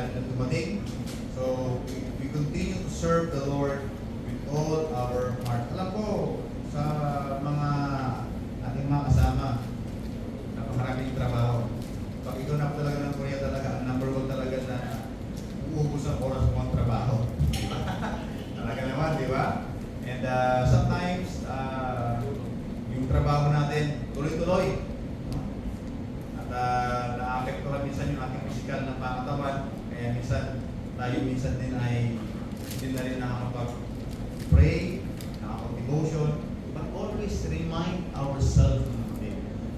natin na dumating. So, we continue to serve the Lord with all our heart. Alam ko, sa mga ating mga kasama, napakaraming trabaho. Pag ikaw na talaga ng Korea talaga, ang number one talaga na uubos ang oras mo ang trabaho. Talaga naman, di ba? And sometimes, yung trabaho natin, tuloy-tuloy. At na-apektuhan minsan yung ating physical na pangatawan. Kaya tayo minsan din ay hindi na rin nakakapag-pray, nakakapag-devotion. But always remind ourselves,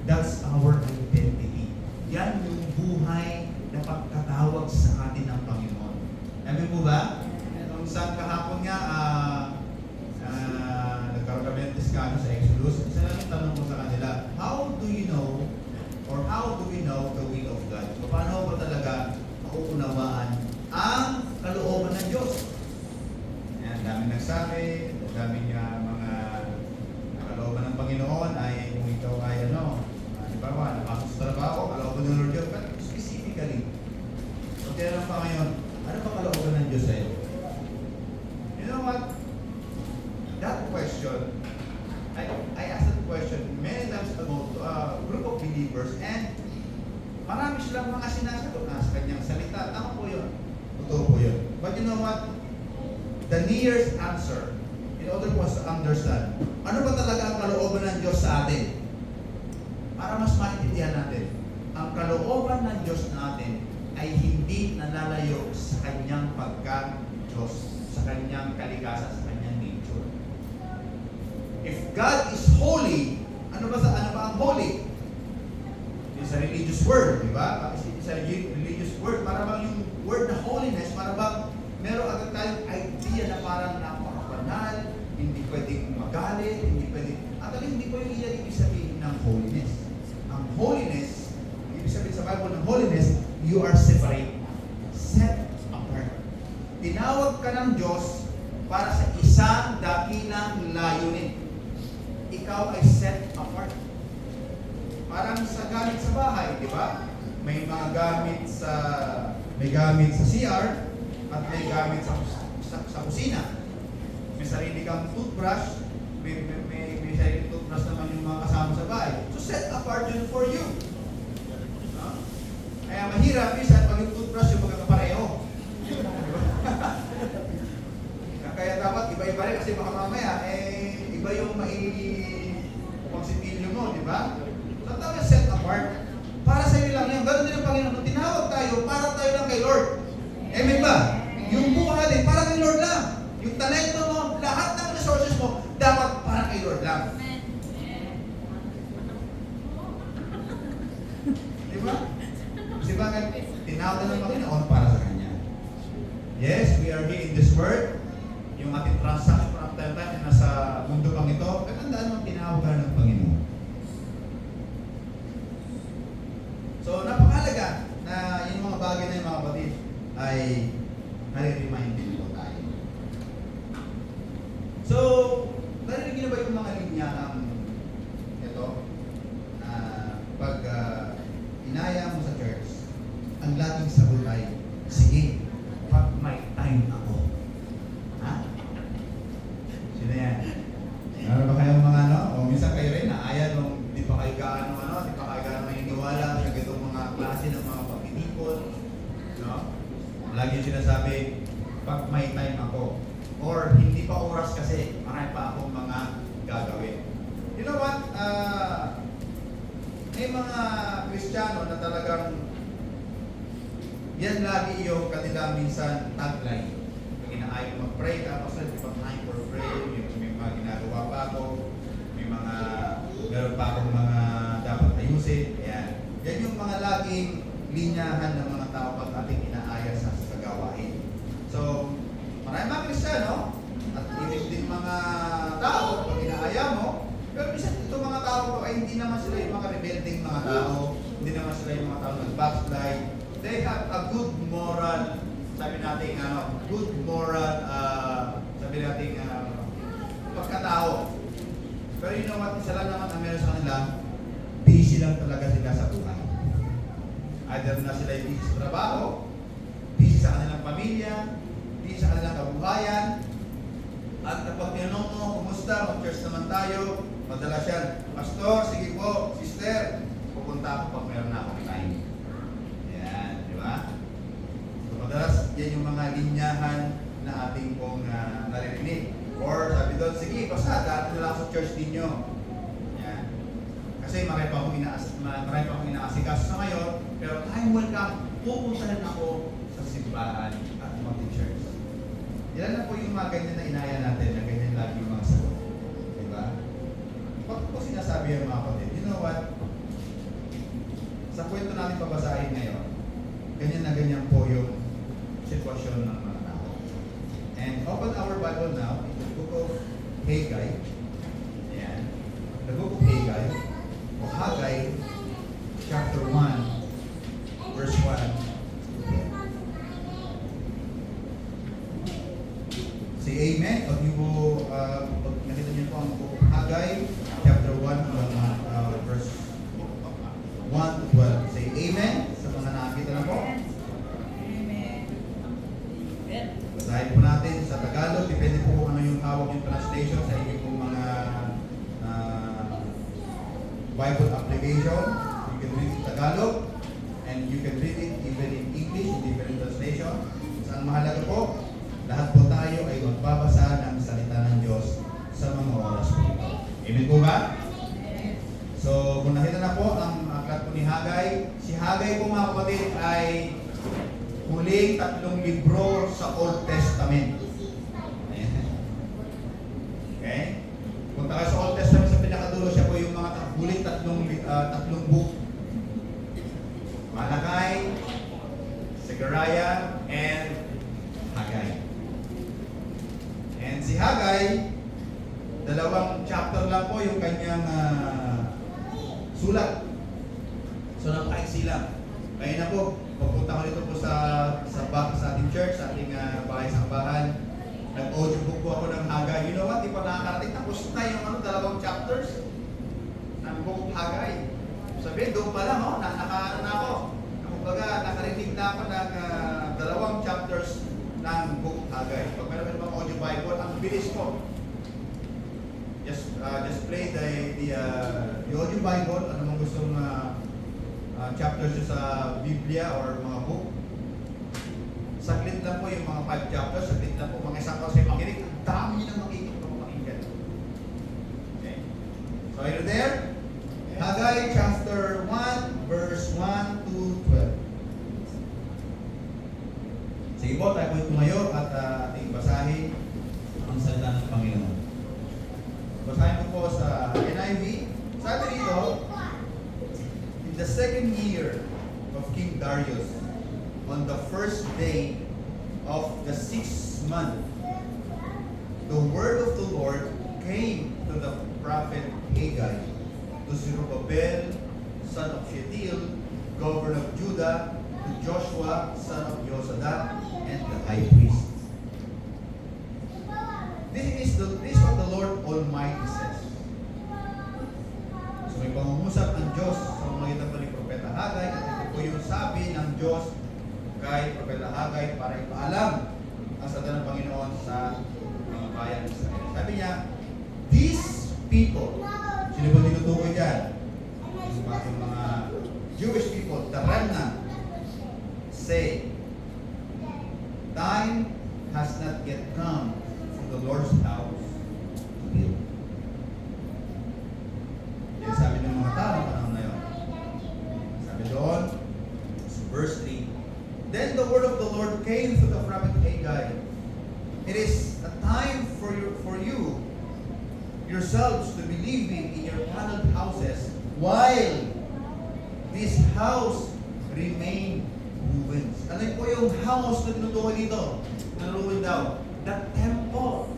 that's our identity. Yan yung buhay na pagkatawag sa atin ng Panginoon. Amin po ba? Nung isang kahapon nga, nagkaroon kami ng discussion sa Exodus. Isa lang yung tanong ko sa kanila, how do you know or how do we know the will of God? So, paano ba talaga mauunawaan ang kalooban ng Diyos? Yan, dami nagsabi, dami niya mga kalooban ng Panginoon ay kung ikaw ay halimbawa, napasok sa trabaho, kalooban ng Lord Diyos, but specifically, so tinanong pa ngayon, ano ba kalooban ng Diyos sa'yo? You know what? That question, I asked that question many times ago to a group of believers and marami silang mga sinasagot na sa kanyang salita. Tama po yun. Totoo po yun. But you know what? The nearest answer, in order for us to understand, ano ba talaga ang kalooban ng Diyos sa atin? Para mas maintindihan natin, ang kalooban ng Diyos natin ay hindi nalalayo sa kanyang pagka-Diyos, sa kanyang kalikasan, sa kanyang nature. If God is holy, ano ba ang holy? It's a religious word, di ba? It's a religious word. Para bang yung word na holiness, para bang meron agad tayong idea na parang napakabanal, hindi pwedeng magalit, hindi pwedeng... Actually, hindi po yung ibig sabihin ng holiness. Ang holiness, ibig sabihin sa Bible ng holiness, you are separate. Set apart. Tinawag ka ng Diyos para sa isang dakilang layunin. Ikaw ay set apart. Parang sa gamit sa bahay, di ba? May mga gamit sa CR at may gamit sa kusina. May sarili kang toothbrush, may sarili toothbrush naman yung mga kasama sa bahay. So set apart yun for you. Kaya mahirap minsan pag yung toothbrush yung magkakapareho. Kaya dapat iba-iba rin kasi baka mamaya iba yung magsipilyo mo, di ba? So tawag set apart. Para sa iyo lang yan. Ganun din ang Panginoon. Tinawag tayo para tayo lang kay Lord. Amen ba? Yung buhay natin para kay Lord lang. Yung talento mo, lahat ng resources mo, dapat para kay Lord lang. Di ba? Kasi bakit tinawag ng Panginoon para sa Kanya. Yes, we are here in this world. Yung ating transaction from time to time na nasa mundo pang ito, katandaan mo tinawag ka ng Panginoon. So, napakalaga na yung mga bagay na yung mga kapatid ay nare-remind din po tayo. So, narinig niyo ba yung mga linya ng ito? Pag inaya mo sa church, ang laging sagot ay, sige, pag may time ako. Ha? Sino yan? Meron ba kayong mga o minsan kayo rin, naaya nung di pa kayo gaano di pa kayo gaano naniniwala sa itong mga klase ng mga pagtitipon. Lagi sinasabi, pag may time ako. Or hindi pa oras kasi, marami pa akong mga gagawin. You know what? May mga Kristiyano na talagang yan lagi yung kanilang minsan tagline. Pag inaayos mag-pray ka, kasi di pa time for prayer, may mga ginagawa pa ako, may mga meron pa akong mga dapat ayusin. Ayan. Yan yung mga laging linyahan ng mga tao pag ating inaayos sa gawain. So, marami mga Kristiyano at ibig din mga tao pag inaaya mo, pero minsan itong mga tao ko ay hindi naman sila yung mga rebelding mga tao, hindi naman sila yung mga tao nag-backslide. They have a good moral, sabi natin good moral, sabi natin pagkatao. Pero you know what, isa lang naman ang meron sa kanila, busy lang talaga sila sa buhay. Either na sila busy sa trabaho, busy sa pamilya, din sa kanilang kabuhayan. At kapag tinanong mo, kumusta, mag-church naman tayo, madalas yan, Pastor, sige po, sister, pupunta ako pag meron na akong time. Yan, di ba? So, madalas yan yung mga linyahan na ating pong naririnig. Or sabi doon, sige, basta, dati na lang sa church ninyo. Yan. Kasi marami pa akong inaasikas sa ngayon, pero time will come, pupunta rin ako sa simbahan at mag-church. Yan na po yung mga ganyan na inaya natin, na ganyan lagi yung mga sagot. Diba? Bakit po sinasabi yung mga kapatid? You know what? Sa kwento natin babasahin ngayon, ganyan na ganyan po yung sitwasyon ng mga tao. And open our Bible now in the book of Haggai. Ayan. The book of Haggai, o Haggai, chapter 1, verse 1. Say amen. Pag nakita niyo po ang book of Haggai, chapter 1, verse 1 to 12. Say amen sa mga nakakita na po. Amen. Basahin po natin sa Tagalog. Depende po kung ano yung hawak yung translation sa inyong pong mga Bible application. You can read it in Tagalog and you can read it even in English, in different translation. Saan mahalaga po? Lahat po tayo ay magbabasa ng salita ng Diyos sa mga oras po ito. Amen po ba? So, kung nakita na po ang aklat po ni Haggai, si Haggai po mga kapatid ay huling 3 libro sa Old Testament. Ayan. Okay? Punta kayo sa Old Testament sa pinakadulo, siya po yung mga huling tatlong book. Malakay, Zechariah, and Haggai. And si Haggai, 2 chapter lang po yung kanyang sulat. So napakaiksi lang. Kaya na po, pagpunta ko dito po sa ating church, sa ating bahay sambahan, nag-audio book po ako ng Haggai. You know what? Di pa nakakarating. Tapos na yung 2 chapters ng book of Haggai. Sabihin, doon pa lang, nakaano na ako. Kumbaga, nakarinig na ako ng 2 chapters ng book of Haggai. Pag meron naman audio Bible, ang bilis ko. Just play the audio Bible, ano mong gustong chapters sa Biblia or mga book. Saglit lang po yung mga 5 chapters, saglit lang po, mga isang kasi makinig, ang dami nyo nang makikita. Okay. So are you there? Haggai chapter 1, verse 1 to 12. Sige po, tayo po tumayo at ating basahin ang salita ng Panginoon. Basahin ko po sa NIV. Sabi dito, in the 2nd year of King Darius, on the 1st day of the 6th month, the word of the Lord came to the prophet Haggai, to Zerubbabel, son of Shealtiel, governor of Judah, to Joshua, son of Josadak, and the high priest. This is what the Lord Almighty says. So may pangungusap ng Diyos sa pamamagitan pa ni Propeta Haggai, at ito po yung sabi ng Diyos kay Propeta Haggai para ipaalam ang salita ng Panginoon sa mga bayan ng Israel. Sabi niya, these people, sino ba tinutukoy dyan? Yung mga Jewish people, the remnant, say, time has not yet come for the Lord's house to build. Yan sabi ng mga tao panahon na yun. Sabi doon, verse 3, then the word of the Lord came to the prophet Haggai. It is a time for you yourselves to be living in your paneled houses while this house remain ruins. Ano po yung house na tinutukoy dito? Na ruin daw? The temple.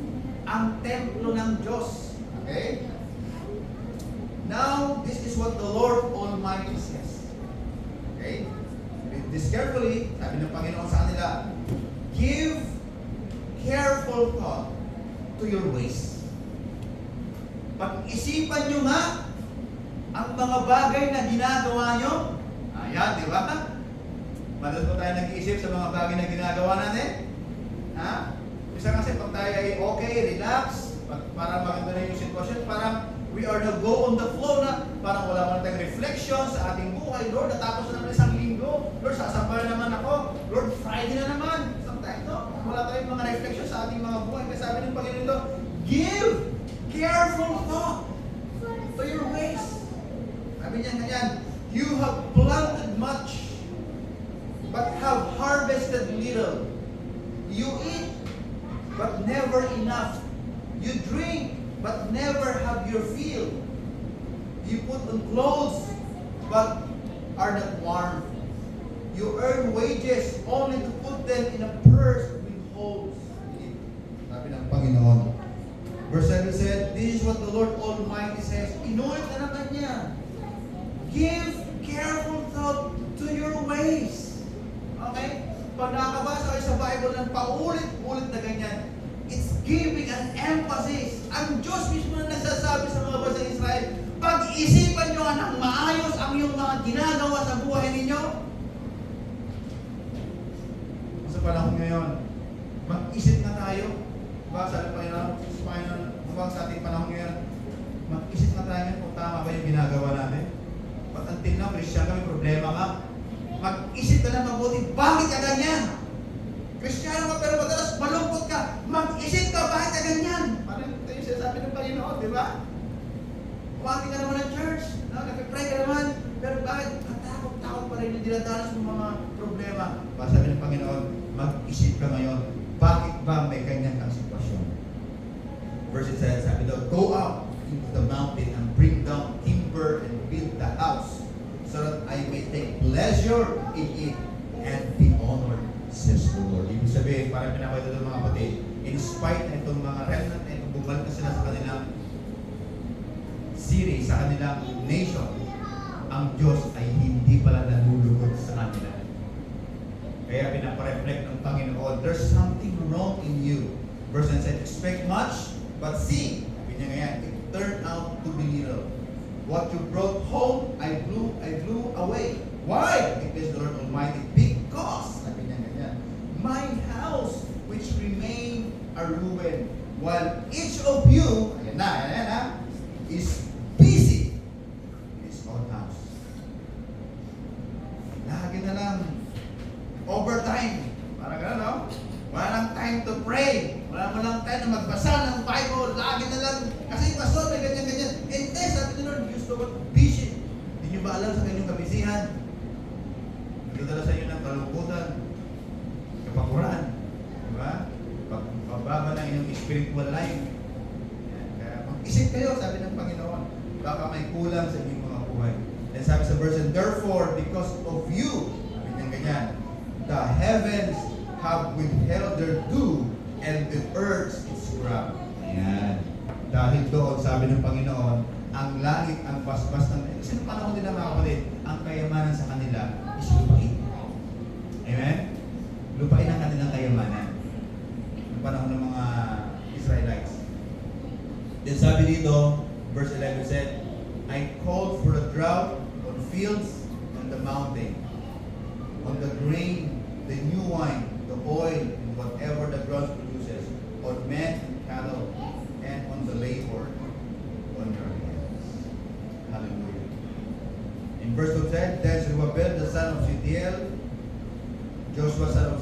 Ang templo ng Diyos. Okay? Now, this is what the Lord Almighty says. Okay? Read this carefully. Sabi ng Panginoon sa kanila, give careful thought to your ways. Pag-isipan nyo nga ang mga bagay na ginagawa nyo. Ayan, di ba? Madalas po tayo nag-iisip sa mga bagay na ginagawa natin? Ha? Isa kasi pag tayo ay okay, relax, para maganda na yung sitwasyon, parang we are to go on the flow na parang wala man tayong reflection sa ating buhay. Lord, natapos na naman isang linggo. Lord, sasamba na naman ako. Lord, Friday na naman. Sometimes, no? Wala tayong mga reflection sa ating mga buhay. Kaya sabi ng Panginoon ito, give careful thought to your ways. Sabi niya ganyan, you have planted much, but have harvested little. You eat, but never enough. You drink, but never have your fill. You put on clothes, but are not warm. You earn wages only to put them in a purse with holes in it. Sabi ng Panginoon. Verse 7 said, this is what the Lord Almighty says. Inulit na naman niya. Give careful thought to your ways. Okay? Pag nakabasa kayo sa Bible ng paulit-ulit na ganyan, it's giving an emphasis. Ang Diyos mismo na nagsasabi sa mga bansa ng Israel, pag-isipan nyo ng maayos ang iyong mga ginagawa sa buhay ninyo. Sa panahon ngayon, mag-isip na tayo. Diba? Sa Panginoon, sa ating panahon ngayon, mag-isip na tayo kung tama ba yung ginagawa natin. Pag until now, Christian kami, problema ka. Mag-isip ka na mabuti, bakit ka ganyan? Kristiyano ka pero madalas malungkot ka. Mag-isip ka, bakit ka ganyan? Parang ito yung sinasabi ng Panginoon, di ba? Kumati ka naman ng church, no? Nag-pray ka naman, pero bakit? Takot pa rin yung dinadanas ng mga problema. Sabi ng Panginoon, mag-isip ka ngayon, bakit ba may ganyan kang sitwasyon? Verse 10 sabi daw, go up into the mountain and bring down timber and build the house, so that I may take pleasure in it and be honored, says the Lord. Ibig sabihin, parang pinapakita ng mga kapatid, in spite na itong mga remnant na itong bumalik na sila sa kanilang city, sa kanilang nation, ang Diyos ay hindi pala nalulugod sa kanila. Kaya pinapareflect ng Panginoon, there's something wrong in you. Verse 9 said, expect much, but see, sabi niya ngayon, it turned out to be little. What you brought home, I blew away. Why? Because the Lord Almighty, because, sabi niya ganyan, my house which remain a ruin, while each of you, ayan na, is busy in his own house. Lagi na lang, overtime. Parang gano'n, no? Wala lang time to pray. Wala mo lang time na magbasa ng Bible. Lagi na lang, kasi pastor, may ganyan-ganyan. Hindi, sabi ni Lord, gusto ko busy. Hindi nyo ba alam sa kanyang kabisihan? Nagdadala sa inyo ng kalungkutan, kapakuran. Diba? Pagbaba na inyong spiritual life. Kaya mag-isip kayo, sabi ng Panginoon. Baka may kulang sa inyong mga buhay. And sabi sa verse, and therefore, because of you, sabi niya ganyan, the heavens have withheld their dew, and the earth its crop. Ayan. Dahil doon, sabi ng Panginoon, ang langit, ang basbas ng... Kasi nung panahon nila mga kapatid, ang kayamanan sa kanila is lupain. Amen? Lupain ang kanilang kayamanan. Nung panahon ng mga Israelites. Then sabi dito, verse 11 said, I called for a drought on fields and the mountain, on the grain, the new wine, the oil, and whatever the ground produces, on men and cattle, and on the labor on your hands. Hallelujah. In verse 12 said, then Zerubbabel the son of Shealtiel, Joshua son of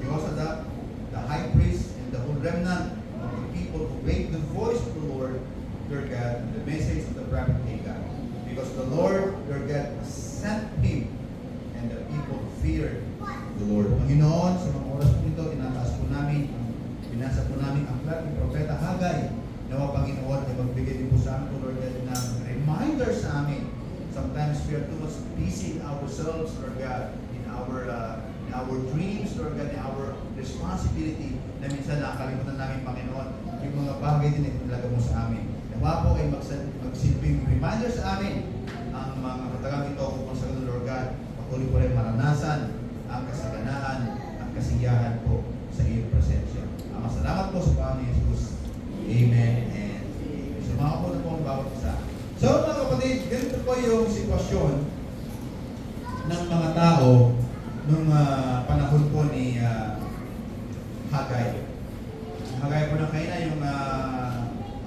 Jehozadak, the high priest, and the whole remnant of the people who obeyed the voice of the Lord your God, and the message of the prophet Haggai, because the Lord your God sent him, and the people feared the Lord. Panginoon, sa mga oras po ito, tinataas po namin, binasa po namin ang aklat ng Propeta Haggai. Nawa Panginoon, ay magbigay din po sa amin, Lord God, ng reminder sa amin. Sometimes we are too much busy in ourselves, Lord God, in our dreams, Lord God, in our responsibility, na minsan nakakalimutan namin, Panginoon, yung mga bagay din na italaga mo sa amin. Nawa po ay magsilbing reminder sa amin ang mga katagang ito kung sa ganun, Lord God, patuloy po rin maranasan ang kasaganaan, ang kasiyahan po sa iyong presensya. Salamat po sa Panginoon Jesus. Amen and amen. Sumama po na po ang bawat isa. So mga kapatid, ganito po yung sitwasyon ng mga tao nung panahon po ni Hagay. Hagay po na kayo na yung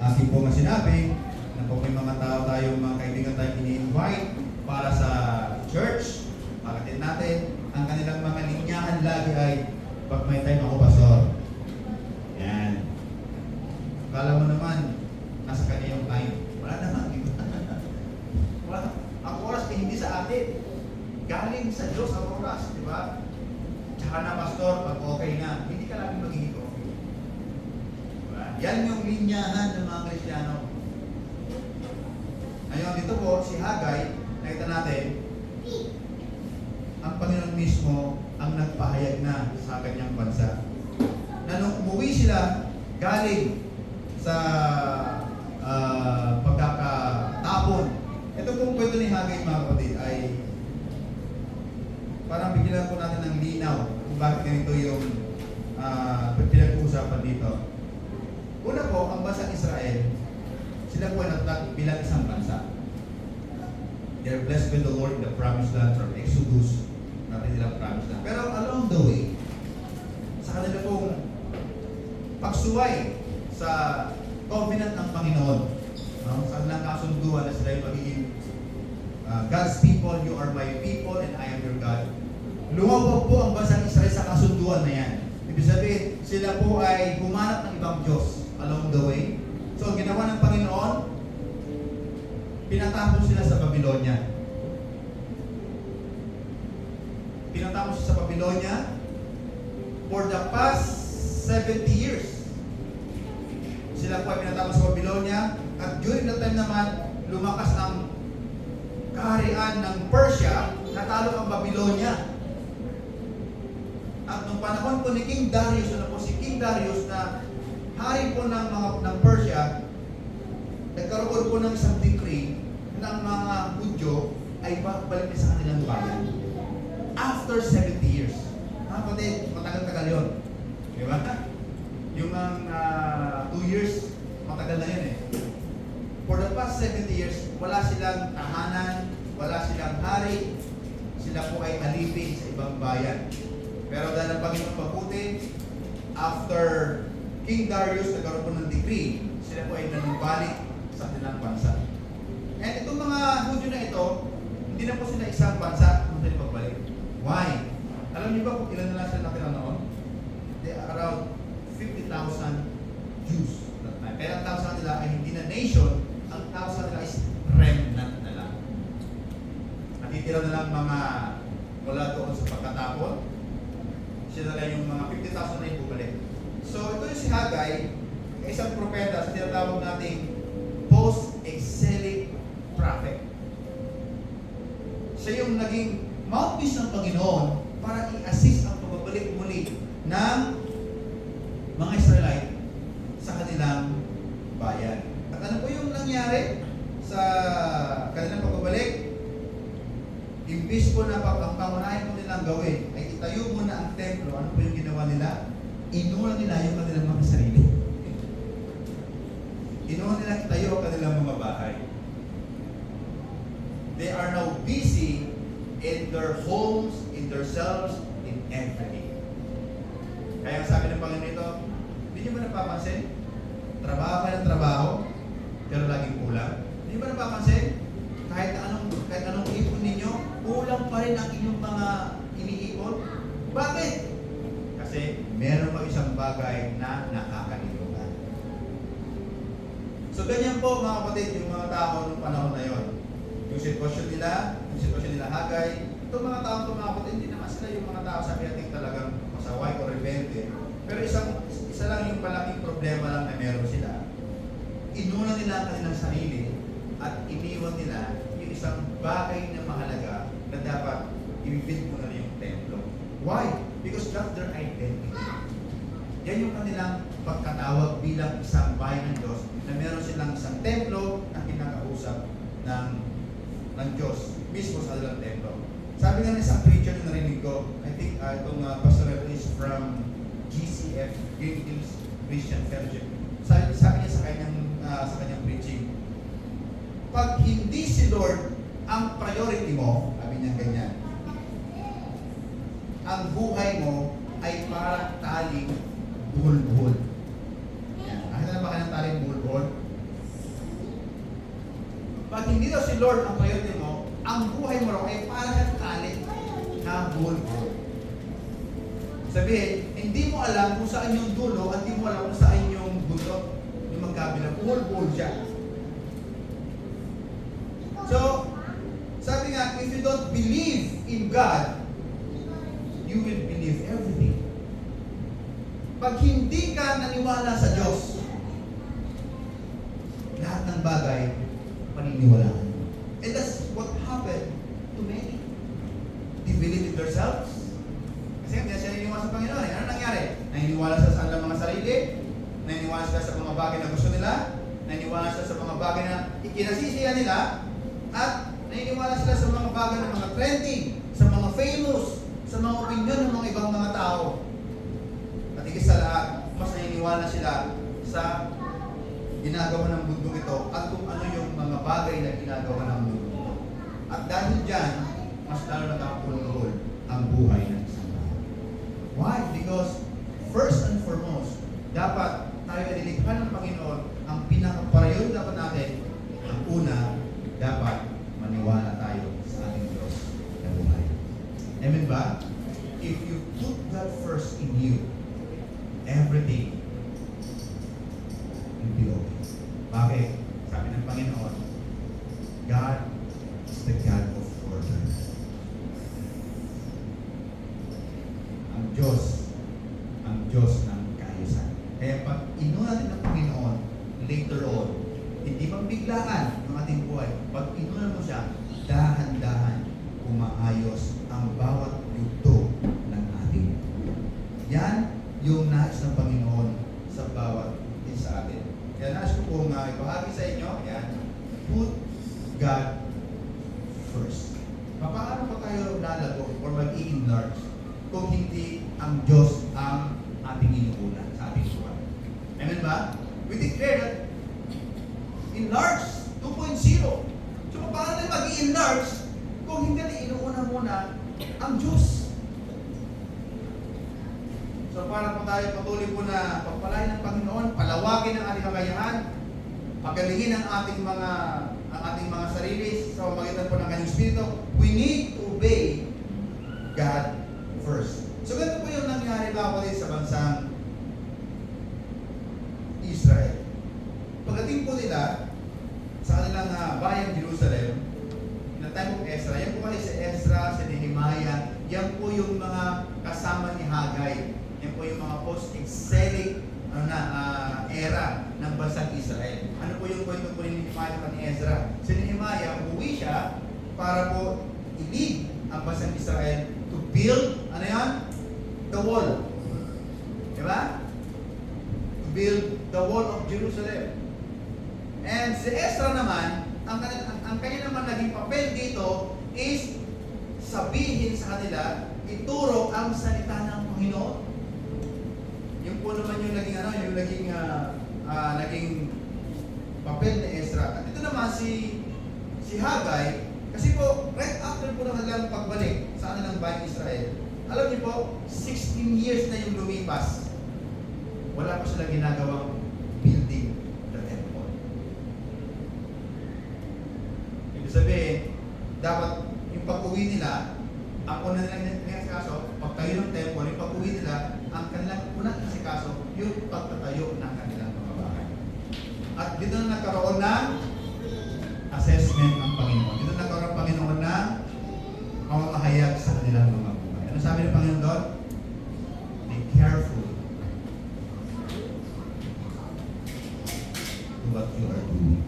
aking po nga sinabi na po may mga tao tayong mga kaibigan tayong ini-invite para sa church, pakatin natin. Ang kanilang mga linyahan lagi ay pag may time ako, pastor. Yan. Akala mo naman, nasa kanya yung time. Wala naman, di ba? Wala. Ang oras ay hindi sa atin. Galing sa Diyos ang oras, di ba? Tsaka na, pastor, pag okay na, hindi ka lagi magiging okay. Diba? Yan yung linyahan ng mga Kristiyano. Ngayon, dito po, si Hagay, nakita natin, ang Panginoon mismo ang nagpahayag na sa kanyang bansa. Na nung umuwi sila, galing sa pagkakatapon. Ito pong kwento ni Hagay, mga kapatid, ay parang bigyan po natin ng linaw kung bakit ganito yung pinag-uusapan dito. Una po, ang bansang Israel, sila po ay natatag bilang isang bansa. They are blessed with the Lord in the promised land from Exodus, natin nilang promised land. Pero along the way, sa kanila pong pagsuway sa covenant ng Panginoon, no? Sa kanilang kasunduan na sila yung magiging God's people, you are my people, and I am your God. Lumawag po ang bansang Israel sa kasunduan na yan. Ibig sabihin, sila po ay gumanap ng ibang Diyos along the way. So, ginawa ng Panginoon, pinatapos sila sa Babylonia. Pinatapos sila sa Babylonia for the past 70 years. Sila po ay pinatapos sa Babylonia, at during that time naman, lumakas ang kaharian ng Persia, natalo ang Babylonia. At nung panahon po ni King Darius, ano po si King Darius na hari po ng Persia, nagkaroon po ng isang decree ng mga Hudyo ay balik sa kanilang bayan. After 70 years. Mga kapatid, matagal-tagal yun. Di ba? Yung 2 years, matagal na yun eh. For the past 70 years, wala silang tahanan, wala silang hari, sila po ay alipin sa ibang bayan. Pero dahil ang Panginoon mabuti, after King Darius nagkaroon po ng decree, sila po ay nanumbalik sa kanilang bansa. And itong mga Hudyo na ito, hindi na po sila isang bansa kung sila pagbalik. Why? Alam niyo ba kung ilan na lang sila nakita noon? They are around 50,000 Jews that time. Kaya ang tawag sa nila ay hindi na nation, ang tawag sa nila is remnant na lang. Natitira na lang mga mula doon sa pagkatapon, sila lang yung mga 50,000 na yung bumalik. So ito yung si Hagay, isang propeta sa tinatawag nating post-exilic prophet. Siya yung naging mouthpiece ng Panginoon para i-assist ang pagbabalik muli ng mga Israelite sa kanilang bayan. At ano po yung nangyari sa kanilang pagbabalik? Imbis po na ang pangunahin po nilang gawin ay itayo muna ang templo. Ano po yung ginawa nila? Inuna nila yung kanilang mga sarili. Inuna nila itayo ang kanilang mga bahay. They are now busy in their homes, in themselves, in everything. Kaya sabi ng Panginoon ito, hindi nyo ba napapansin? Trabaho kayo ng trabaho, pero laging kulang. Hindi nyo ba napapansin? Kahit anong ipon ninyo, kulang pa rin ang inyong mga iniipon. Bakit? Kasi meron pa isang bagay na nakakalimutan. So ganyan po mga kapatid, yung mga tao noong panahon na yon. Yung sitwasyon nila Hagay, itong mga tao mga kapatid, hindi naman sila yung mga tao sabi natin talagang masaway o rebelde. Pero isa lang yung malaking problema lang na meron sila. Inuna nila ang kanilang sarili at iniwan nila yung isang bagay na mahalaga na dapat i-build mo na yung templo. Why? Because that's their identity. Yan yung kanilang pagkatawag bilang isang bayan ng Diyos na meron silang isang templo na kinakausap ng Diyos mismo sa kanilang templo. Sabi nga ng isang preacher na narinig ko, I think itong pastoral is from GCF, Gilgil's Christian Fellowship. Sabi niya sa kanyang preaching, pag hindi si Lord ang priority mo, sabi niya ganyan, ang buhay mo ay parang taling buhol-buhol. Yan. Nakita na ba kayo ng taling buhol-buhol? Pag hindi daw si Lord ang priority mo, ang buhay mo raw ay parang tali na buhol-buhol. Sabihin, hindi mo alam kung saan yung dulo at hindi mo alam kung saan yung buntot. Yung magkabila, buhol-buhol siya. So, sabi nga, if you don't believe in God, you will believe everything. Pag hindi ka naniwala sa Diyos, lahat ng bagay, paniniwalaan. And that's what happened to many. They believe in themselves. Kasi hindi sila naniniwala sa Panginoon. Ano nangyari? Naniniwala sila sa kanilang mga sarili, naniniwala sila sa mga bagay na gusto nila, naniniwala sila sa mga bagay na ikinasisiya nila, at naniniwala sila sa mga bagay ng mga trending, sa mga famous, sa mga opinion ng mga ibang mga tao. At higit sa lahat, mas naniniwala sila sa ginagawa ng mundong ito at kung ano yung mga bagay na ginagawa ng mundo ito. At dahil dyan, mas lalo nagkakakulol ang buhay ng isang tao. Why? Because first and foremost, dapat tayo ay nilikha ng Panginoon. Ang pinaka-priority dapat natin, ang una, dapat maniwala tayo sa ating Diyos na buhay. Amen ba? If you put God first in you, everything will be okay. Bakit? Sabi ng Panginoon, God is the God of order. Ang Diyos ng kaayusan. Kaya pag inuna natin ng Panginoon, later on, hindi bang biglaan ng ating buhay. Pag inuna mo siya, dahan-dahan umaayos ang bawat yugto ng ating buhay. Yan yung nais ng Panginoon sa bawat isa atin. Kaya nais ko pong ibahagi sa inyo, yan, put God first. Paano pa tayo lalago or mag-i-enlarge kung hindi ang Diyos ang ating inuuna sa ating buhay? Amen ba? We declare that enlarge 2.0. So paano tayo mag-i-enlarge kung hindi natin inuuna muna ang Diyos? So para po tayo patuloy po na pagpalain ng Panginoon, palawagin ang ating kakayahan, pagalingin ang ating mga sarili sa pamamagitan po ng kanyang Espiritu, we need to obey God first. So ganito po yung nangyari ba ako sa bansang Israel. Pagdating po nila sa kanilang bayan Jerusalem, na time of Ezra, yan po kasi si Ezra, si Nehemiah, yan po yung mga kasama ni Haggai. Yan po yung mga post-exilic era ng bansang Israel. Ano po yung kwento po ni Nehemiah at ni Ezra? Si Nehemiah, umuwi siya para po i-lead ang bansang Israel to build, ano yan? The wall. Diba? To build the wall of Jerusalem. And si Ezra naman, ang kanya naman naging papel dito is sabihin sa kanila, ituro ang salita ng Panginoon. Yung po naman yung naging papel ni Ezra. At ito naman si Haggai, kasi po, right after po ng kanilang pagbalik sa kanilang bayan Israel, alam niyo po, 16 years na yung lumipas, wala pa sila ginagawang building the temple. Ibig sabihin, dapat yung pag-uwi nila, ang una nilang asikaso, pagtayo ng temple, yung pag-uwi nila, ang kanilang unang asikaso, yung pagtatayo ng kanilang mga bahay. At dito na nagkaroon ng assessment ang Panginoon. Dito na nagkaroon ang Panginoon ng mamamahayag sa kanilang mga buhay. Ano sabi ng Panginoon doon? Be careful to what you are doing.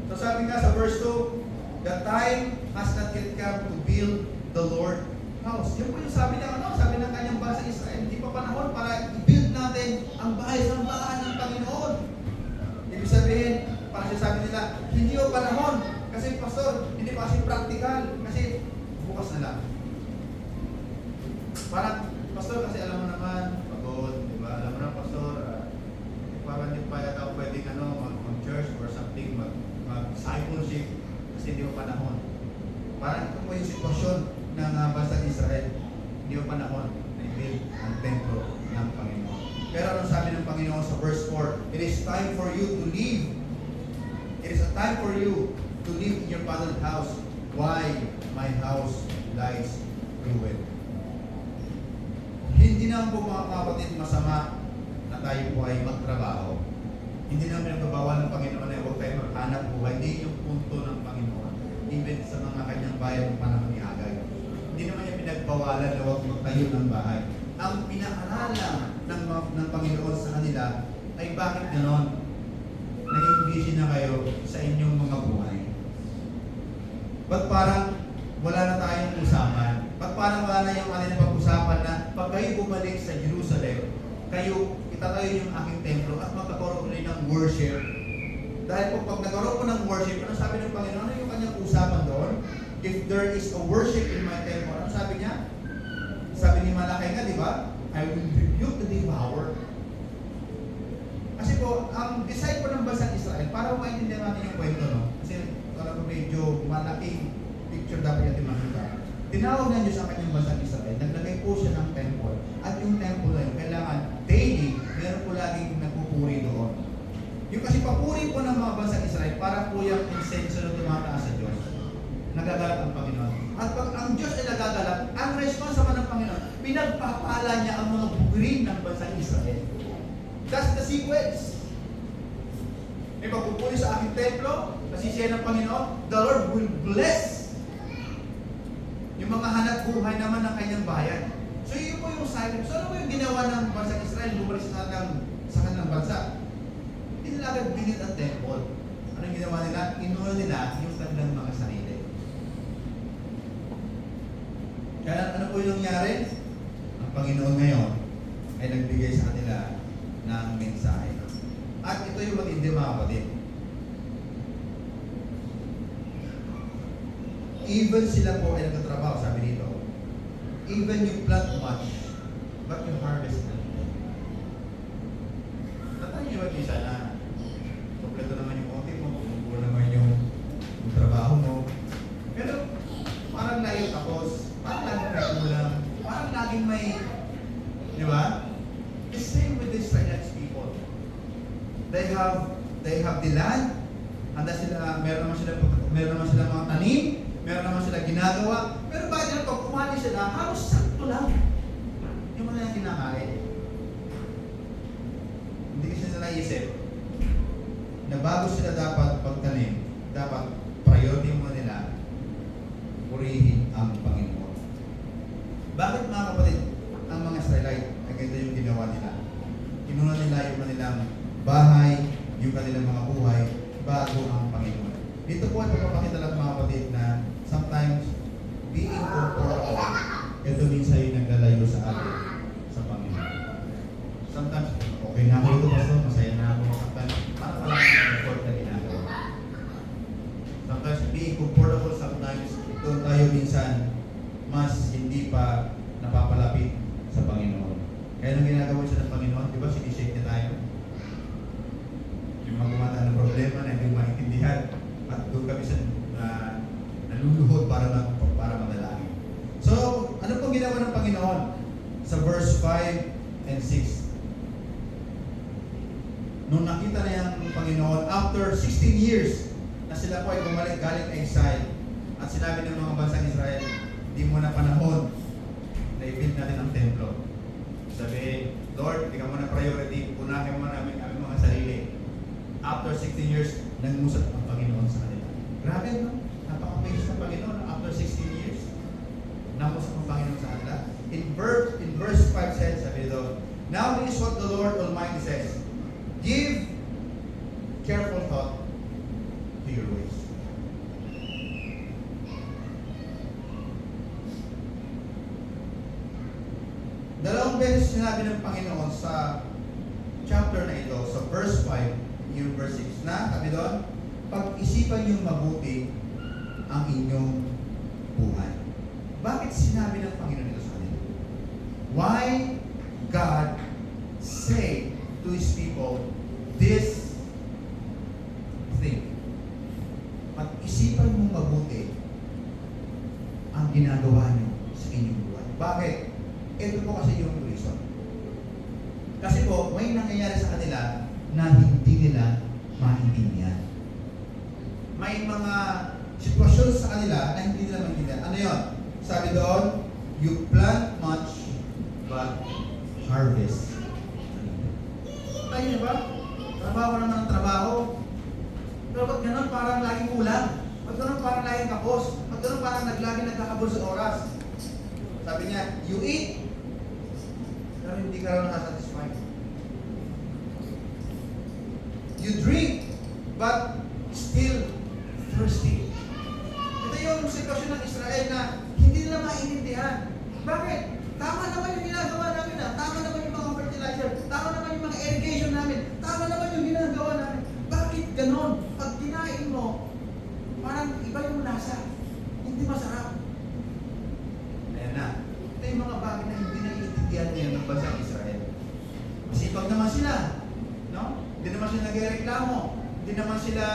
So sabi nga sa verse 2, the time has not yet come to build the Lord house. Yun po yung sabi ng kanyang bansa Israel. Hindi pa panahon para i-build natin ang bahay-sambahan ng Panginoon. Ibig sabihin, para sabi nila, hindi yung panahon. Kasi pastor, hindi pa kasi practical. Kasi bukas na lang. Parang, pastor, kasi alam mo naman, pagod, di ba? Alam mo naman, pastor, parang hindi pa yata pwedeng mag-church or something, mag-discipleship kasi hindi mo panahon. Parang ito po yung sitwasyon ng bansang Israel. Hindi pa panahon na i-build ang templo ng Panginoon. Pero ano sabi ng Panginoon sa verse 4? It is time for you to leave. It is a time for you to live in your father's house. Why my house lies ruined? Hindi naman po mga kapatid masama na tayo po ay magtrabaho. Hindi naman nagbabawal ng Panginoon na huwag tayo maghanap buhay. Hindi yung punto ng Panginoon. Even sa mga kanyang bayan ng panahon ni Agay. Hindi naman niya pinagbawalan na huwag magtayo ng bahay. Ang pinag-aralan ng Panginoon sa kanila ay bakit ganon? Naging busy na kayo sa inyong mga buhay. Ba't parang wala na tayong usapan? Ba't parang wala na yung ating pag-usapan na pag kayo bumalik sa Jerusalem, kayo itatayo yung aking templo at magkakaroon ulit ng worship. Dahil pag nagkaroon po ng worship, ano sabi ng Panginoon? Ano yung kanyang usapan doon? If there is a worship in my temple, ano sabi niya? Sabi ni Malakay nga, di ba? I will rebuke the devourer. Kasi po, ang design po ng bansang Israel, para maintindihan natin yung kwento, no? Kasi parang medyo malaking picture dapat natin makita. Tinawag ng Diyos ang kanyang bansang Israel, naglagay po siya ng temple. At yung temple na yun, kailangan daily, meron po laging nagpupuri doon. Yung kasi papuri po ng mga bansang Israel, para po yung insenso na tumataas sa Diyos. Nagagalak ang Panginoon. At pag ang Diyos ay nagagalak, ang response naman ng Panginoon, pinagpapala niya ang mga bukirin ng bansang Israel. That's the sequence. May pagpupuri sa aking templo, nasisiya ng Panginoon, the Lord will bless yung mga hanap buhay naman ng kanyang bayan. So yun po yung cycle. So ano po yung ginawa ng bansang Israel, bumalik sa kanilang bansa? Hindi nila agad binit ang temple. Anong ginawa nila? Inuha nila yung kanilang mga sarili. Kaya ano po yung nangyari? Ang Panginoon ngayon ay nagbigay sa kanila ng mensahe. At ito yung matindi mga kapatid. Even sila po ay nagtatrabaho, sabi dito. Even you plant much, but you harvest nothing. Natay nyo ba isa na kompleto naman yung konti mo, kung naman yung trabaho mo. Pero parang layo tapos, parang laging may kulang, parang laging may, di ba? The same with the Israelites people. They have the land, handa sila, meron naman sila mga tanim, meron naman sila ginagawa, pero bakit na pag kumali sila, halos sakto lang yung mga yung kinakain. Hindi kasi sila naisip na bago sila dapat pagtanim, dapat priority mo nila purihin ang Panginoon. Bakit mga kapatid, ang mga Israelite ay ganito yung ginawa nila? Kinuha nila yung kanilang bahay, yung kanilang mga buhay, bago ang Panginoon. Dito po ay papapakita lang mga kapatid na sometimes being comfortable, ito minsan yung naglalayo sa atin sa Panginoon. Sometimes, okay na ako ito, pastor, masaya na ako. Sometimes, parang wala akong effort na ginagawa. Sometimes, being comfortable, sometimes, doon tayo minsan, mas hindi pa napapalapit sa Panginoon. Kaya nung ginagawa siya ng Panginoon, di ba, sinishake niya tayo? Yung mga gumataan ng problema na hindi maintindihan, at doon kami sa naluluhod para madalangin. So, ano pong ginawa ng Panginoon? Sa verse 5 and 6. Nung nakita na yung Panginoon, after 16 years, na sila po ay bumalik galing exile, at sinabi ng mga bansang Israel, hindi mo na panahon na i-build natin ang templo. Sabi, Lord, hindi ka muna priority, unahin mo namin aming mga sarili. After 16 years, nangusap ang Panginoon sa kanila. Grabe, no? Napaka-amazed ng Panginoon after 16 years. Nangusap ang Panginoon sa kanila. In verse 5 says, sabi dito, now this is what the Lord Almighty says, give careful thought to your ways. Dalawang beses sinabi ng Panginoon sa chapter na ito, sa verse 5, yung verse 6, na sabi doon, pag-isipan niyong mabuti ang inyong buhay. Bakit sinabi ng Panginoon ito sa kanila? Why God say to His people this thing? Pag-isipan mong mabuti ang ginagawa niyo Bakit? Ito po kasi yung reason. Kasi po, may nangyayari sa kanila na hindi nila maintindihan. May mga sitwasyon sa kanila na hindi nila maintindihan. Ano yun? Sabi doon, you plant much, but harvest. Tayo na ba? Trabaho naman ng trabaho. Pero ba't ganun parang laging kulang? Ba't ganun parang laging kapos? Ba't ganun parang laging nagkakabol sa oras? Sabi niya, you eat, pero hindi ka raw nakasatisfied. You drink, but still thirsty. Ito yung sitwasyon ng Israel na hindi nila maintindihan. Bakit? Tama naman yung ginagawa namin na. Tama naman yung mga fertilizer. Tama naman yung mga irrigation namin. Tama naman yung ginagawa namin. Bakit ganon? Pag kinain mo, parang iba yung lasa. Hindi masarap. Ayan na. Ito yung mga bagay na hindi naiintindihan ngayon ng bansang Israel. Masipag naman sila. No? Hindi naman sila nagreklamo. Hindi naman sila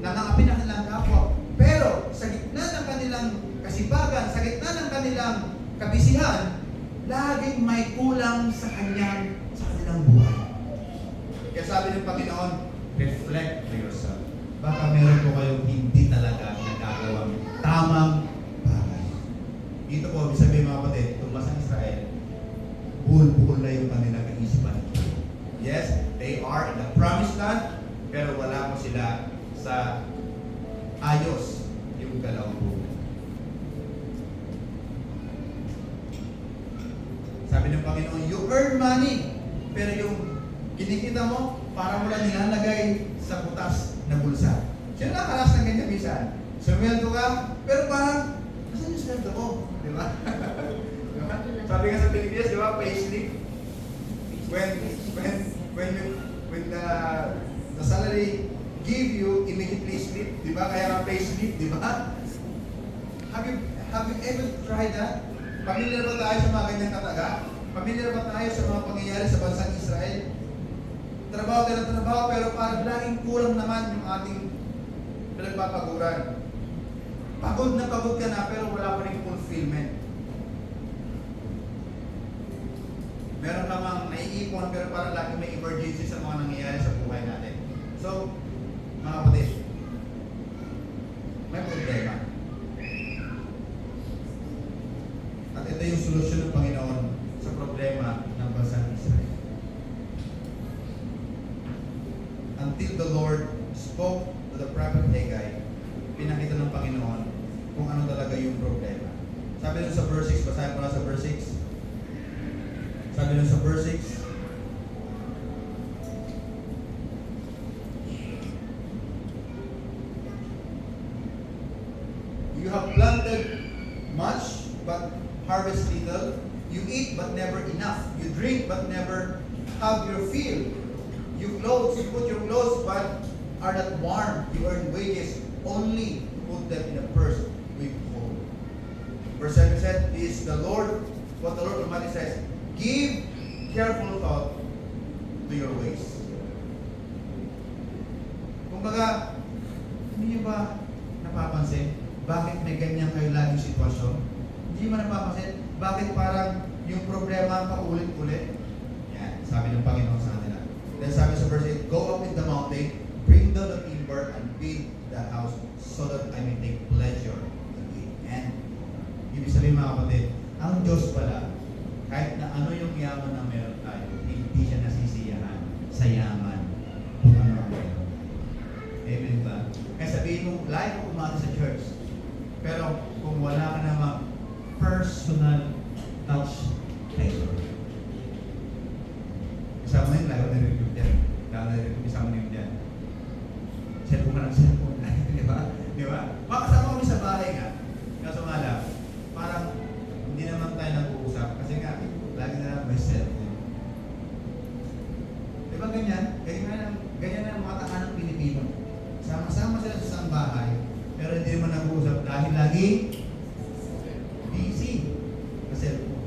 nangangapi ng kanilang kapwa. Pero sa gitna ng kanilang kasipagan, sa gitna ng kanilang kabisihan, laging may kulang sa kanilang buhay. Kaya sabi ng Panginoon, reflect to yourself. Baka meron po kayong hindi talaga nagagawang tamang bagay. Dito po, sabihin mga kapatid, itong basang Israel, buhol-buhol na yung kanilang kaisipan. Yes, they are in the promised land, pero wala po sila sa ayos yung galaw buhay. Sabi ng Panginoon, you earn money, pero yung kinikita mo, parang wala nilalagay sa butas na bulsa. Sino nakaras ng ganyan minsan? Sumweldo ka, pero parang, nasan yung sweldo ko? Di ba? Diba? Sabi nga sa Pilipinas, di ba, payslip. When the salary give you immediately slip, di ba? Kaya nga payslip, di ba? Have you ever tried that? Pamilyar ba tayo sa mga ganyang kataga? Pamilyar ba tayo sa mga pangyayari sa bansang Israel? Trabaho tayo ng trabaho, pero parang laging kulang naman yung ating pinagpapaguran. Pagod na pagod ka na, pero wala pa rin fulfillment. Meron namang naiipon, pero parang lagi may emergency sa mga nangyayari sa buhay natin. So, mga kapatid, may problema. At ito yung solusyon ng Panginoon sa problema ng bansang Israel. Until the Lord spoke to the prophet Haggai, pinakita ng Panginoon kung ano talaga yung problema. Sabi nun sa verse 6, basahin ko na sa verse 6. Sabi nun sa verse 6, you have planted much, but harvest little. You eat, but never enough. You drink, but never have your fill. You put your clothes, but are not warm. You earn wages, only to put them in a purse with holes. Verse 7 said, this is the Lord, what the Lord Almighty says, give careful thought to your ways. Kumbaga, hindi niyo ba napapansin? Bakit may ganyan kayo laging sitwasyon? Hindi mo napapansin? Bakit parang yung problema paulit-ulit? Yan, sabi ng Panginoon sa kanila. Then sabi sa verse 8, go up in the mountain, bring down the timber, and build the house so that I may take pleasure in it. And, ibig sabihin mga kapatid, ang Diyos pala, kahit na ano yung yaman na meron tayo, hindi siya nasisiyahan sa yaman kung ano ang meron. Amen ba? Kaya sabihin mo, like ko kumati sa church, pero kung wala ka namang personal touch kay Lord. Isama mo yun, lalo na-review dyan. Lalo na-review, isama mo yun dyan. Cellphone ka ng cellphone. Di ba? Di ba? Makasama kami sa bahay nga. Kaso nga lang, parang hindi naman tayo nag-uusap kasi nga, lagi na lang may cellphone. Di ba ganyan? Ganyan ang mga takanang Pilipino. Sama-sama sila sa isang bahay, pero hindi naman nag-uusap dahil lagi busy sa cellphone.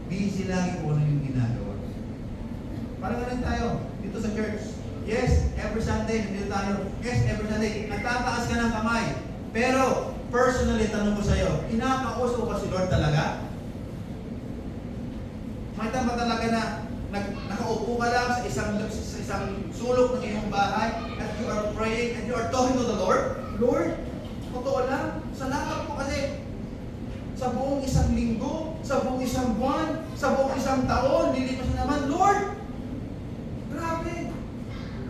Busy lagi kung ano yung ginagawa. Parang ganun tayo dito sa church. Yes, every Sunday nandito tayo. Yes, every Sunday nagtataas ka ng kamay. Pero personally, tanong ko sa iyo, kinakausap ko ba si Lord talaga? na nakaupo ka lang sa isang sulok ng iyong bahay at you are praying and you are talking to the Lord? Lord, totoo lang, salamat po kasi sa buong isang linggo, sa buong isang buwan, sa buong isang taon, lilipas na naman, Lord, grabe,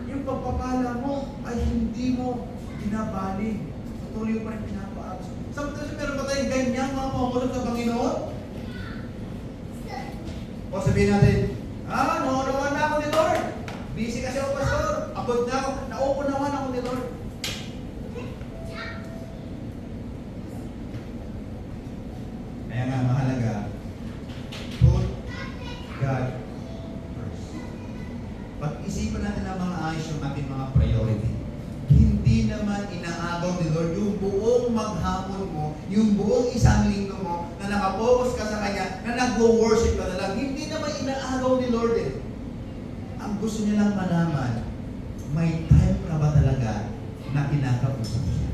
yung pagpapala mo ay hindi mo binabaling. Tuloy pa rin pinapaabot. Sometimes meron ba tayong ganyan mga mamulat sa Panginoon? O sabihin natin, nauunawan na ako ni Lord. Busy kasi ako, Pastor. Abot na ako. Nauunawan ako ni Lord. Kaya nga, mahalaga, put God first. Pag-isipan natin ang mga ayos yung ating mga priority. Hindi naman inaagaw ni Lord yung buong maghapon mo, yung buong isang linggo mo, na nakapokus ka sa Kanya, na nag-worship ka na lang. Hindi naman inaagaw ni Lord eh. Ang gusto niya lang malaman, may time ka ba talaga na kinakausap siya?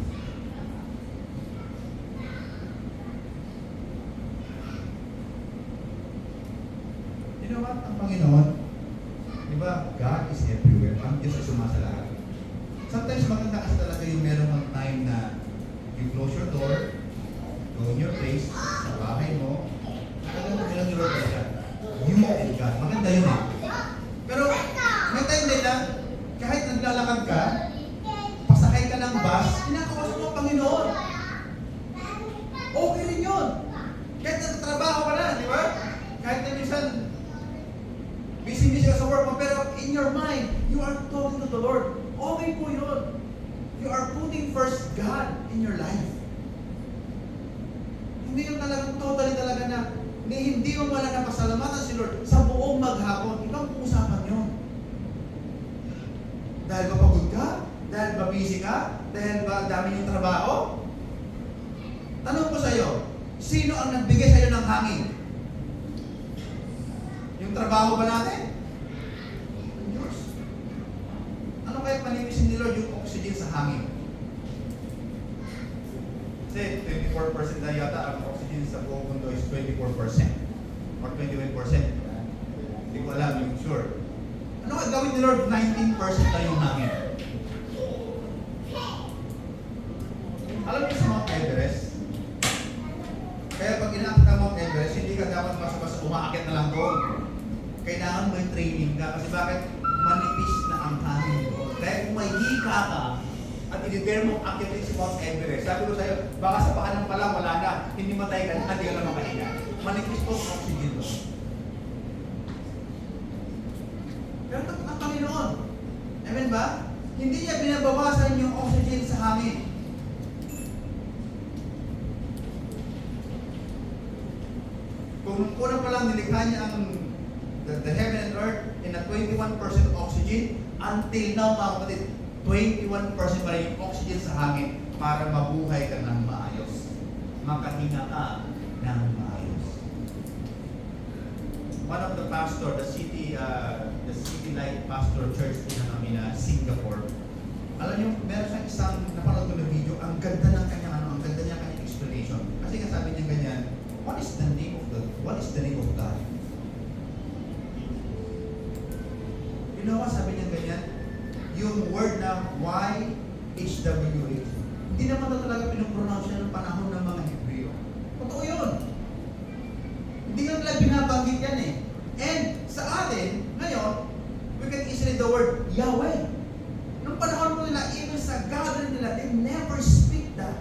You know what? Ang Panginoon, di ba, God is everywhere. Ang Diyos ay sumasalahat. Sometimes maganda kasi talaga yung meron kang time na you close your door, go in your place, sa bahay mo, talagang magandang yung Lord talaga. You and God. Maganda yun eh. Pero may time din na kahit naglalakad ka, pasakay ka ng bus, kinakausap mo ang Panginoon. Okay rin yun. Kahit nagtatrabaho ka na, di ba? Kahit na minsan, busy-busy ka sa work mo, pero in your mind, you are talking to the Lord. Okay po yun. You are putting first God in your life. Hindi yung talagang totally talaga na hindi mo wala na pasalamatan si Lord sa buong maghapon. Ibang usapan yun. Dahil ba pagod ka? Dahil ba busy ka? Dahil ba dami yung trabaho? Tanong ko sa iyo, sino ang nagbigay sa iyo ng hangin? Yung trabaho ba natin? Ang Diyos. Ano kaya panimisin ni Lord yung oxygen sa hangin? Kasi 24% na yata ang oxygen sa buong mundo is 24% or 21%. Hindi ko alam, yung sure. Ano kaya gawin ni Lord? 19% na yung hangin. Alam niyo sa Mount Everest? Kaya pag inaakit ang Mount Everest, hindi ka dapat basta-basta umaakit na lang doon. Kailangan may training ka. Kasi bakit? Manipis na ang hangin doon. Kaya kung may hika ka, at i-dare mo akitin si Mount Everest, sabi ko sa'yo, baka sa pakanan pa lang, wala na. Hindi matay ka na, hindi ka na makahinga. Manipis po ang oxygen doon. Pero ang Panginoon, amen ba? Hindi niya binabawasan yung oxygen sa hangin. Kung una pa lang nilikha niya ang the heaven and earth in a 21% oxygen, until now mga kapatid, 21% pa rin yung oxygen sa hangin para mabuhay ka ng maayos. Makahinga ka ng maayos. One of the pastor, the city light pastor church din na kami na Singapore. Alam niyo, meron siyang isang napanood ko na video, ang ganda ng kanyang ang ganda niya kanyang explanation. Kasi nga sabi niya ganyan, what is the name of God? You know what sabi niya ganyan? Yung word na YHWH, hindi naman ito talaga pinupronounce niya ng panahon ng mga Hebreo. Totoo yun. Hindi nga talaga binabanggit yan eh. And sa atin, ngayon, we can easily the word Yahweh. Nung panahon po nila, even sa gathering nila, they never speak that.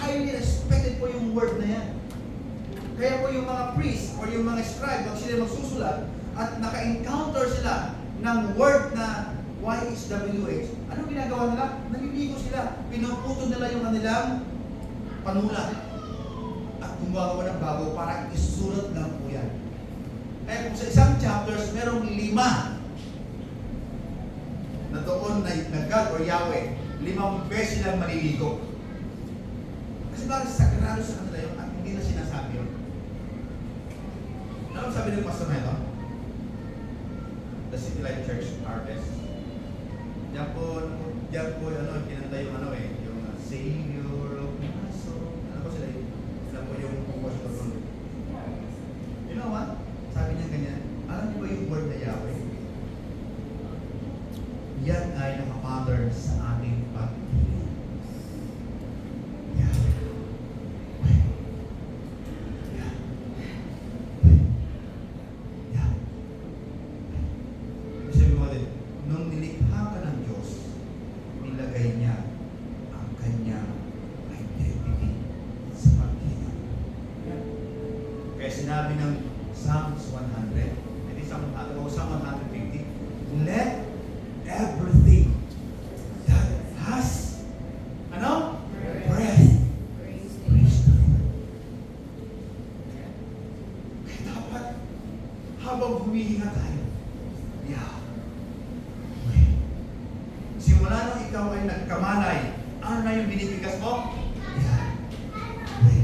Highly respected po yung word na yan. Kaya po yung mga priest or yung mga scribe, pag sila magsusulat at naka-encounter sila ng word na YHWH, anong ginagawa nila? Naliligo sila. Pinuputol nila yung kanilang panulat. At gumagawa ng bago para isulat lang po yan. Kaya kung sa isang chapters, merong 5 na doon na God or Yahweh, 5 beses silang maliligo. Kasi bakit sagrado sa kanila yun at hindi na sinasabi yun. Ano sabi ng pastor na ito? The City Light Church Harvest. Diyan po, kinanta yung yung Savior of my soul. Ano po sila yun? Sila po yung worship of God. You know what? Sabi niya ganyan, alam niyo ba yung word na Yahweh? Yan ay nakapattern sa ating pagtingin. Yahweh. Sabi mo din, nung nilikha ka ng Diyos, nilagay niya ang kanyang identity sa paghinga. Kaya sinabi ng Psalms 100, hindi Psalm 150, let everything that has breath Praise praise the Lord. Kaya dapat habang humihinga tayo, Yahweh. Simula nung ikaw ay nagkamalay, ano na yung binibigas mo? Yahweh.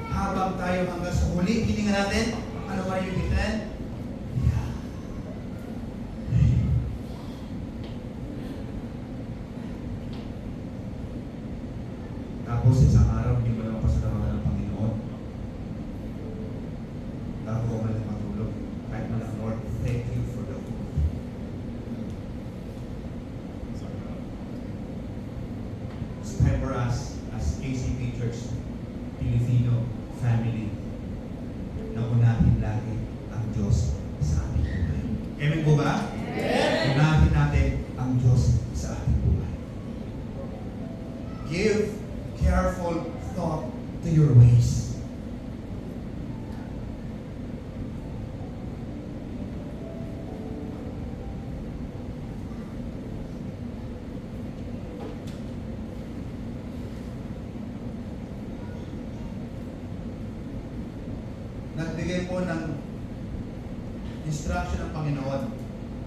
Habang tayo hanggang sa huli, hininga natin, ano ba yung bitin? Yahweh. Tapos isang araw, hindi mo naman pasalamat ng Panginoon. Bago ko man matulog, kahit man ang Lord, thank you for the food. It's time for us as KCP Church, Filipino family, na unahin lagi ang Diyos sa ating buhay. Amen po ba? Amen. Unahin natin ang Diyos sa ating buhay. Give careful thought to your ways. Nagbigay po ng instruction ng Panginoon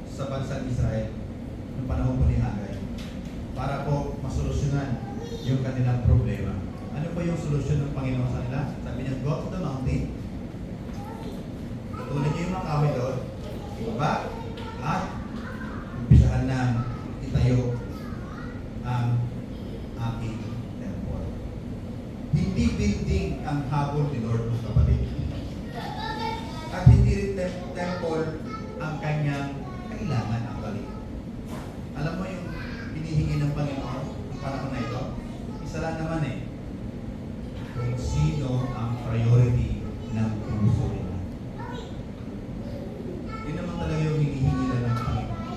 sa bansang Israel noong panahon po ni Hagay para po masolusyonan yung kanilang problema. Ano po yung solusyon ng Panginoon sa kanila? Sabi niya, go to the mountain. Tuloy niyo yung mga kawin doon. Ibaba. At umpisahan na itayo ang aking temple. Hindi building ang habol ni Lord, mga kapatid. At hindi rin temple ang kanyang kailangan ang balik. Alam mo yung hinihingi ng Panginoon ng panahon na ito? Isa lang naman kung sino ang priority ng puso nila. Yun naman talaga yung hinihingi na ng Panginoon.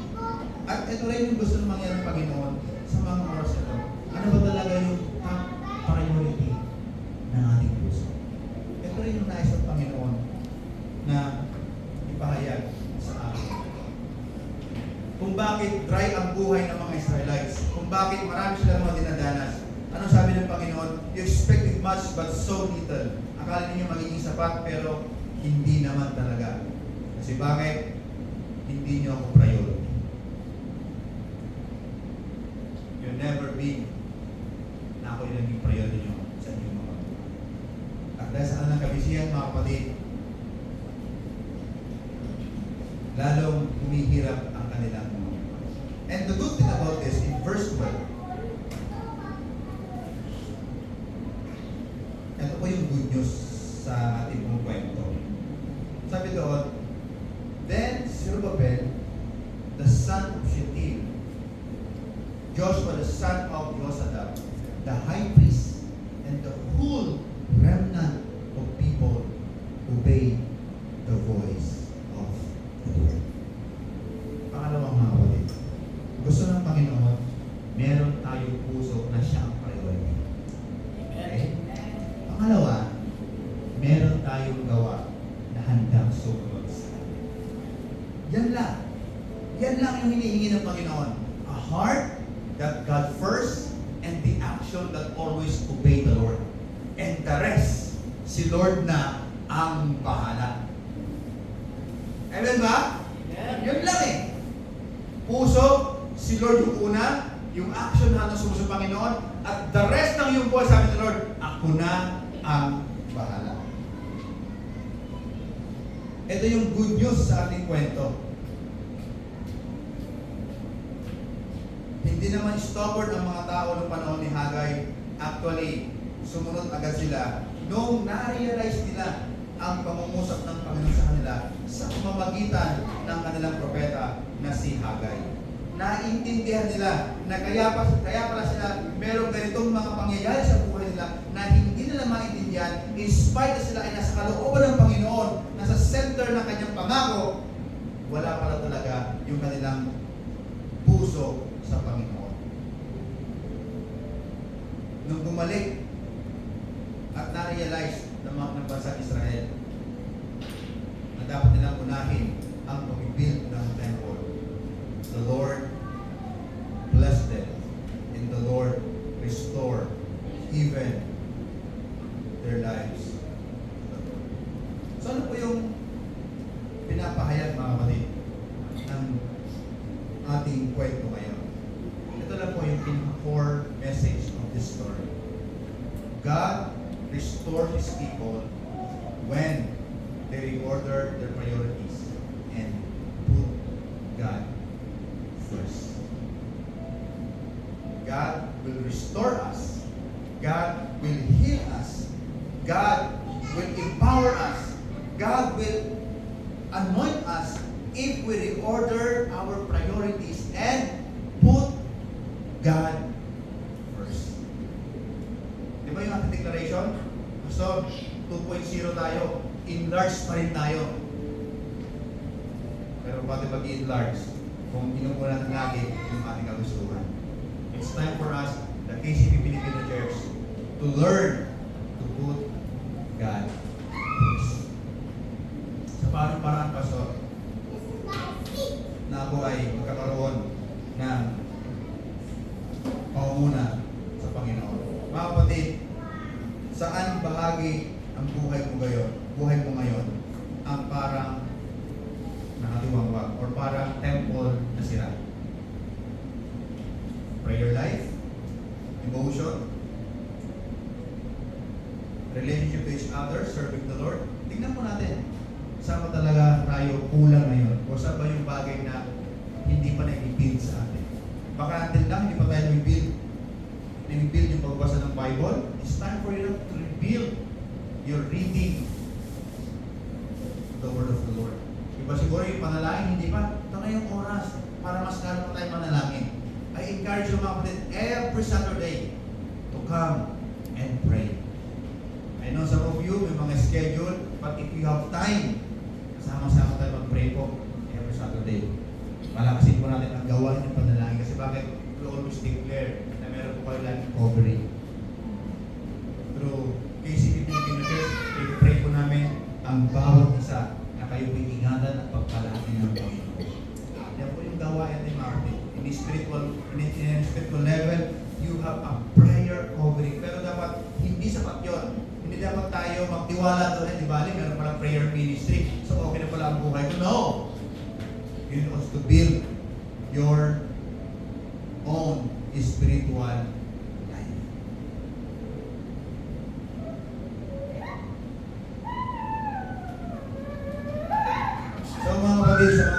At ito rin yung gusto ng mangyari ng Panginoon sa mga oras ito. Ano ba talaga yung top priority ng ating puso? Ito rin yung nais ng Panginoon na ipahayag sa akin. Kung bakit dry ang buhay ng mga Israelites, kung bakit marami silang mga dinadanas. Ano sabi ng Panginoon? You expected much but so little. Akala ninyo magiging sapat pero hindi naman talaga. Kasi bakit? Hindi nyo ako priority. You'll never be na ako yung naging priority nyo sa inyong mga buhay. At dahil sa kanilang kabisihan, mga kapatid, lalong humihirap ang kanilang mga buhay. And the good thing about this, in verse 12, ito po yung good news sa ating pong kwento. Sabi doon, then Zerubbabel, the son of Shealtiel, Joshua the son of Josadak, the high priest, and the whole remnant of people obeyed the voice of the Lord. Pangalawang mga kapatid, gusto ng Panginoon, meron tayong puso na siya ang priority. Okay? Pangalawa, meron tayong gawa na handang sumunod sa Kanya. Yan lang. Yan lang yung hinihingi ng Panginoon. A heart that God first and the action that always obey the Lord. And the rest, si Lord na ang bahala. Amen ba? Yun lang Puso, si Lord yung una, yung action na sumunod sa Panginoon, at the rest ng iyong buhay, sabi ng Lord, ako na ang bahala. Ito yung good news sa ating kwento. Hindi naman stubborn ang mga tao noong panahon ni Hagay. Actually, sumunod agad sila. Noong na-realize nila ang pangungusap ng Panginoon sa kanila, sa pamamagitan ng kanilang propeta na si Hagay. Naintindihan nila na kaya pala sila merong ganitong mga pangyayari sa buhay nila na hindi nila maintindihan in spite na sila ay nasa kalooban ng Panginoon, nasa center ng kanyang pangako, wala pala talaga yung kanilang puso sa Panginoon. Nung bumalik at na-realize ng mga bansang Israel na dapat nilang unahin ang pag-build ng temple, the Lord blessed them and the Lord restored even their lives. So ano po yung pinapahayag mga kapatid ng ating kwento ngayon? Ito lang po yung core message of this story. God restored His people when they reordered their priorities and put God first. God will restore us. God will heal us. God will empower us. God will anoint us if we reorder our priorities and put God first. Di ba yung ating declaration? So, 2.0 tayo. Enlarge pa rin tayo. Pero pati mag-enlarge kung inuuna natin lagi yung ating kagustuhan. It's time for us, the KCP Filipino Church, to learn to put God first. Sa paano paraan, Pastor, na ako ay magkakaroon ng pangunguna sa Panginoon. Mga kapatid, saan bahagi ang buhay mo ngayon ang parang nakatiwangwang or parang temple na sira? Prayer life, emotion, relationship to each other, serving the Lord. Tingnan po natin, saan ba talaga tayo kulang ngayon? O saan ba yung bagay na hindi pa na-build sa atin? Baka until lang, hindi pa tayo na-build yung pagbasa ng Bible. It's time for you to rebuild your reading the Word of the Lord. Iba siguro yung panalangin, hindi pa. Ito na yung oras para mas lalo pa tayo manalangin. I encourage you mga kapatid every Saturday to come and pray. I know some of you may mga schedule, but if you have time, kasama-sama tayo mag-pray po every Saturday. Palakasin po natin ang gawain ng panalangin. Kasi bakit? We always declare na meron po kayo laging covering. Through KCP Filipino Church, i-pray po namin ang bawat isa na kayo ingatan at pagpalatin ng Panginoon. Yan po yung gawain ng mga kapatid. In spiritual level, you have a prayer covering. Pero dapat hindi sapat yun. Hindi dapat tayo magtiwala doon. Di bali, meron palang prayer ministry. So okay na pala ang buhay ko. No! You need also to build your own spiritual life. So mga kapatid, sa